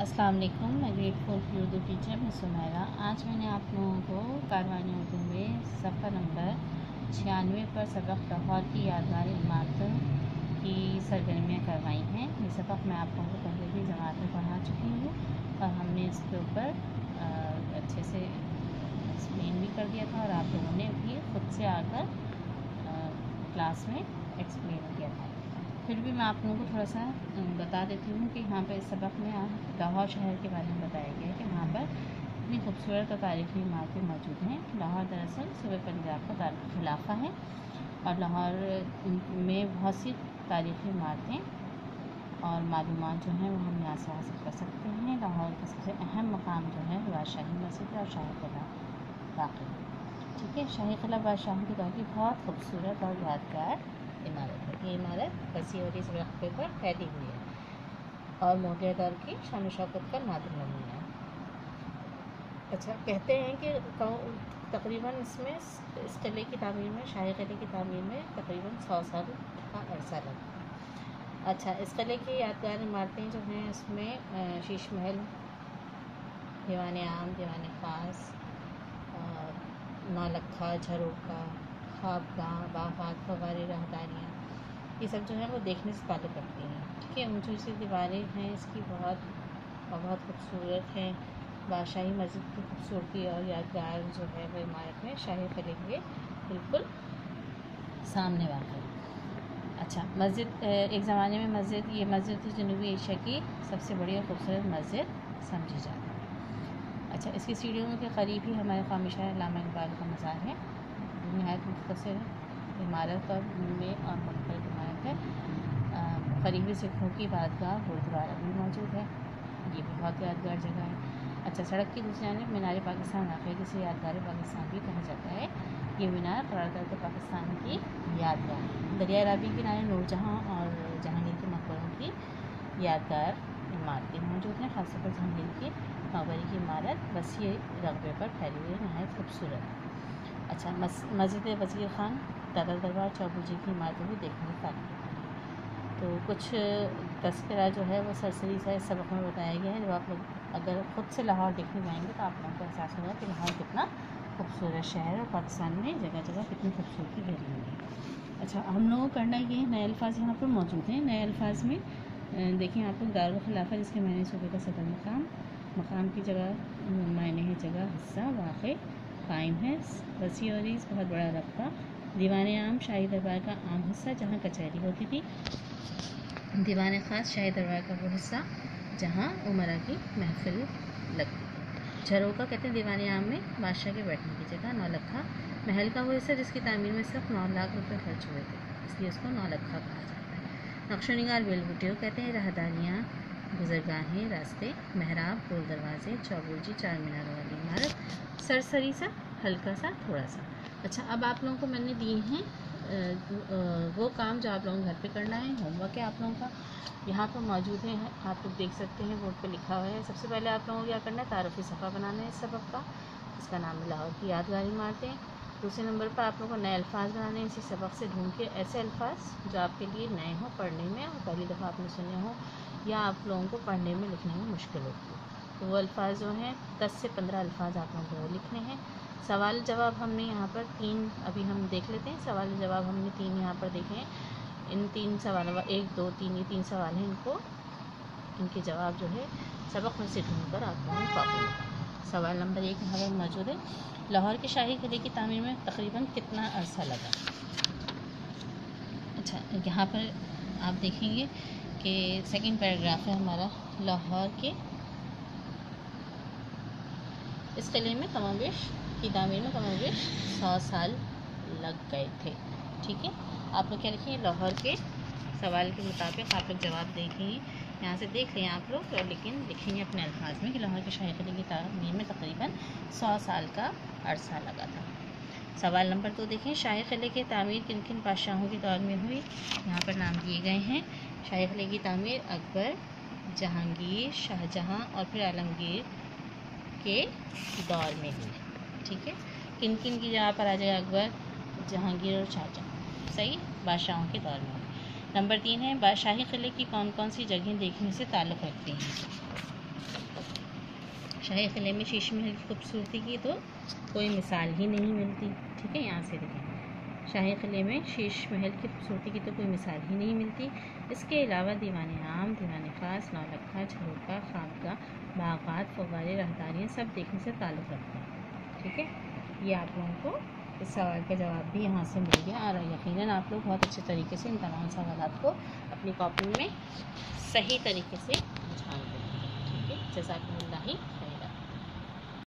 अस्सलाम वालेकुम। मैं ग्रेड 4 की उर्दू टीचर मैं सुनैरा। आज मैंने आप लोगों को कारवानी उर्दू में सफ़ा नंबर 96 पर सबक लाहौर की यादगार इमारतों की सरगर्मियाँ करवाई हैं। ये सबक मैं आप लोगों को पहले भी जमात में पढ़ा चुकी हूँ और हमने इसके ऊपर अच्छे से एक्सप्लेन भी कर दिया था और आप लोगों ने भी ख़ुद से आकर क्लास में एक्सप्लेन किया था। फिर भी मैं आप लोगों को थोड़ा सा बता देती हूँ कि यहाँ पर इस सबक में लाहौर शहर के बारे में बताया गया है कि वहाँ पर इतनी खूबसूरत और तारीख़ी इमारतें मौजूद हैं। लाहौर दरअसल सूबे पंजाब का दारुल-ए-खिलाफ़ा है और लाहौर में बहुत सी तारीख़ी इमारतें और मालूमात जो हैं वो हम यहाँ से हासिल कर सकते हैं। लाहौर का सबसे अहम मकाम जो है बादशाही मस्जिद और शाही किला वाक़ई, ठीक है। शाही किला बादशाहों के दौर की बहुत खूबसूरत और यादगार इमारत है। ये इमारत वसी और इस रकबे पर फैली हुई है और मुग़ल दौर की शान शौकत का नादिर नमूना है। अच्छा, कहते हैं कि तकरीबन इसमें इस किले की तामीर में, शाही किले की तामीर में तकरीबन 100 साल का अरसा लगा। अच्छा, इस किले की यादगार इमारतें जो हैं इसमें शीश महल, दीवान आम, दीवान ख़ास, नौलखा, झरोखा, ख्वाबगाह, बागात, फव्वारे, राहदारियाँ, ये सब जो है वो देखने से ताल्लुक़ रखती हैं, ठीक है। ऊँची ऊँची दीवारें हैं इसकी बहुत खूबसूरत हैं। बादशाही मस्जिद की खूबसूरती और यादगार जो है वो इमारत में शाही किले के बिल्कुल सामने वाक़ है। अच्छा, मस्जिद एक ज़माने में ये मस्जिद जनूबी एशिया की सबसे बड़ी और खूबसूरत मस्जिद समझी जाती है। अच्छा, इसकी सीढ़ियों के करीब ही हमारे क़ौमी शायर अल्लामा इक़बाल का मज़ार है। निहायत मुख्तसर इमारत में और मुनफ़रिद इमारत है। करीबी सिखों की इबादतगाह गुरुद्वारा भी मौजूद है। ये भी बहुत यादगार जगह है। अच्छा, सड़क की दूसरी जानिब मीनार पाकिस्तान वाक़ है, जिसे यादगार पाकिस्तान भी कहा जाता है। ये मीनार क़रारदाद पाकिस्तान की यादगार है। दरिया रावी के किनारे नूरजहाँ और जहांगीर के मकबरों की यादगार इमारतें मौजूद हैं। ख़ासतौर पर जहांगीर की मकबरे की इमारत वसी रकबे पर फैली हुई है, नहायत खूबसूरत है। अच्छा, मस्जिद वज़ीर ख़ान, दादा दरबार, चौबूजी की इमारतें भी देखने में काबिल हैं। तो कुछ तज़किरा जो है वो सरसरी सा इस सबक में बताया गया है। जब आप लोग अगर ख़ुद से लाहौर देखने जाएंगे तो आप लोगों को एहसास होगा कि लाहौर कितना खूबसूरत शहर है और पाकिस्तान में जगह जगह कितनी खूबसूरती भरी हुई है। अच्छा, हम लोगों को करना ये नए अल्फाज यहाँ पर मौजूद हैं। नए अल्फाज में देखिए आप लोग दारुल-ए-खिलाफ़ा, जिसके मायने सूबे का सदर मकाम की जगह मायने है जगह, हिस्सा, वाक़ई, कायम है। वसी और इस बहुत बड़ा रकबा। दीवान आम, शाही दरबार का आम हिस्सा जहाँ कचहरी होती थी। दीवान ख़ास, शाही दरबार का वो हिस्सा जहाँ उमरा की महफिल लगती थी। झरोखा कहते हैं दीवान आम में बादशाह के बैठने की जगह। नौलखा, महल का वो हिस्सा जिसकी तामीर में सिर्फ 9 लाख रुपये खर्च हुए थे, इसलिए उसको नौलखा कहा जाता है। नक्शो-निगार बेलबूटियों कहते हैं राहदारियाँ, गुज़रगाहें, रास्ते, मेहराब, गोल दरवाजे, चौबूजी, 4 मीनारों वाली इमारत। सरसरी सा, हल्का सा, थोड़ा सा। अच्छा, अब आप लोगों को मैंने दिए हैं वो काम जो आप लोगों को घर पे करना है। होमवर्क है आप लोगों का, यहाँ पर मौजूद है, आप लोग देख सकते हैं, बोर्ड पे लिखा हुआ है। सबसे पहले आप लोगों को क्या करना है, तारुफ़ी सफ़ा बनाना है इस सबक का। इसका नाम है लाहौर की यादगार इमारतें। दूसरे नंबर पर आप लोगों को नए अल्फाज बनाने हैं इसी सबक से ढूंढ के, ऐसे अल्फाज जो आपके लिए नए हों पढ़ने में और पहली दफ़ा आपने सुने हों या आप लोगों को पढ़ने में लिखने में मुश्किल होती है। तो वो अल्फाज जो हैं 10 से 15 अल्फाज आप लोगों को लिखने हैं। सवाल जवाब हमने यहाँ पर 3 अभी हम देख लेते हैं। सवाल जवाब हमने 3 यहाँ पर देखे हैं। इन 3 सवालों, 1, 2, 3, ये 3 सवाल हैं। इनके जवाब जो है सबक में से ढूंढ कर आप लोगों को कॉपी में। सवाल नंबर 1 यहाँ पर मौजूद है, लाहौर के शाही किले की तामीर में तकरीबन कितना अरसा लगा। अच्छा, यहाँ पर आप देखेंगे कि सेकंड पैराग्राफ है हमारा, लाहौर के इस किले में कमोबेश की तामीर में कमोबेश 100 साल लग गए थे, ठीक है। आप लोग क्या लिखेंगे, लाहौर के सवाल के मुताबिक आप लोग जवाब देखेंगे, यहाँ से देख लें आप लोग, लेकिन लिखेंगे अपने अल्फाज में कि लाहौर के शाही किले की तामीर में तकरीबन 100 साल का अरसा लगा था। सवाल नंबर 2 देखें, शाही किले की तामीर किन किन बादशाहों के दौर में हुई। यहाँ पर नाम दिए गए हैं। शाही किले की तामीर अकबर, जहांगीर, शाहजहाँ और फिर आलमगीर के दौर में हुई, ठीक है। किन किन की जगह पर आ जाएगा, अकबर, जहांगीर और शाहजहाँ, सही, बादशाहों के दौर में हुई। नंबर 3 है, शाही किले की कौन कौन सी जगहें देखने से ताल्लुक़ रखती हैं। شاہی قلعے میں شیش محل کی خوبصورتی کی تو کوئی مثال ہی نہیں ملتی. ٹھیک ہے, یہاں سے دیکھیں, شاہی قلعے میں شیش محل کی خوبصورتی کی تو کوئی مثال ہی نہیں ملتی. اس کے علاوہ دیوان عام, دیوان خاص, نولکھا, جھروکا, خوابگاہ, باغات, فوارے, راہداریاں سب دیکھنے سے تعلق رکھتے ہیں. ٹھیک ہے, یہ آپ لوگوں کو اس سوال کا جواب بھی یہاں سے مل گیا, اور یقیناً آپ لوگ بہت اچھے طریقے سے ان تمام سوالات کو اپنی کاپی میں صحیح طریقے سے بچھان کریں گے. ٹھیک ہے, جزاکم اللہ خیر.